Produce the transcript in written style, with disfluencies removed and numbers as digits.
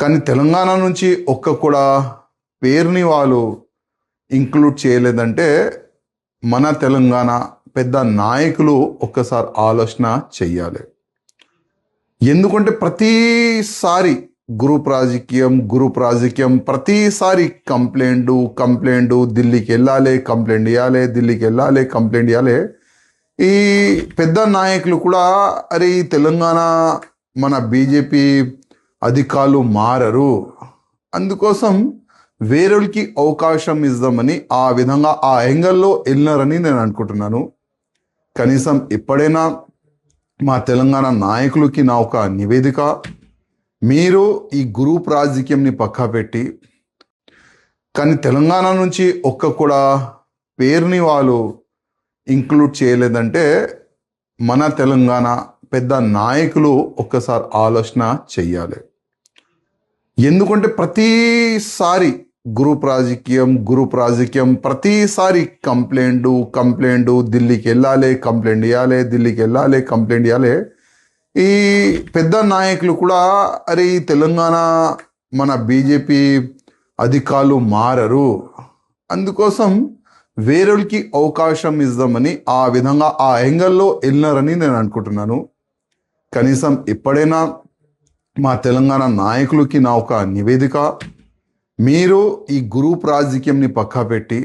కానీ తెలంగాణ నుంచి ఒక్క కూడా పేరుని వాళ్ళు ఇంక్లూడ్ చేయలేదంటే మన తెలంగాణ పెద్ద నాయకులు ఒక్కసారి ఆలోచన చెయ్యాలి. ఎందుకంటే ప్రతిసారి గ్రూప్ రాజకీయం ప్రతిసారి కంప్లైంట్ ఢిల్లీకి వెళ్ళాలి, కంప్లైంట్ ఇవ్వాలి. ఈ పెద్ద నాయకులు కూడా అరే ఈ తెలంగాణ మన బీజేపీ అధికారులు మారరు, అందుకోసం వేరేకి అవకాశం ఇద్దామని ఆ విధంగా ఆ యాంగిల్లో వెళ్ళినారని నేను అనుకుంటున్నాను. కనీసం ఎప్పుడైనా మా తెలంగాణ నాయకులకి నా ఒక నివేదిక, మీరు ఈ గ్రూప్ రాజకీయంని పక్కా పెట్టి కానీ తెలంగాణ నుంచి ఒక్క కూడా పేరుని వాళ్ళు ఇంక్లూడ్ చేయలేదంటే మన తెలంగాణ పెద్ద నాయకులు ఒక్కసారి ఆలోచన చెయ్యాలి. ఎందుకంటే ప్రతిసారి గ్రూప్ రాజకీయం ప్రతిసారి కంప్లైంట్ ఢిల్లీకి వెళ్ళాలి, కంప్లైంట్ ఇవ్వాలి. ఈ పెద్ద నాయకులు కూడా అరే ఈ తెలంగాణ మన బీజేపీ అధికారులు మారరు, అందుకోసం వేరేకి అవకాశం ఇద్దామని ఆ విధంగా ఆ యాంగిల్లో వెళ్ళినారని నేను అనుకుంటున్నాను. కనీసం ఎప్పుడైనా మా తెలంగాణ నాయకులకి నా ఒక నివేదిక, మీరు ఈ గ్రూప్ రాజకీయంని పక్కా పెట్టి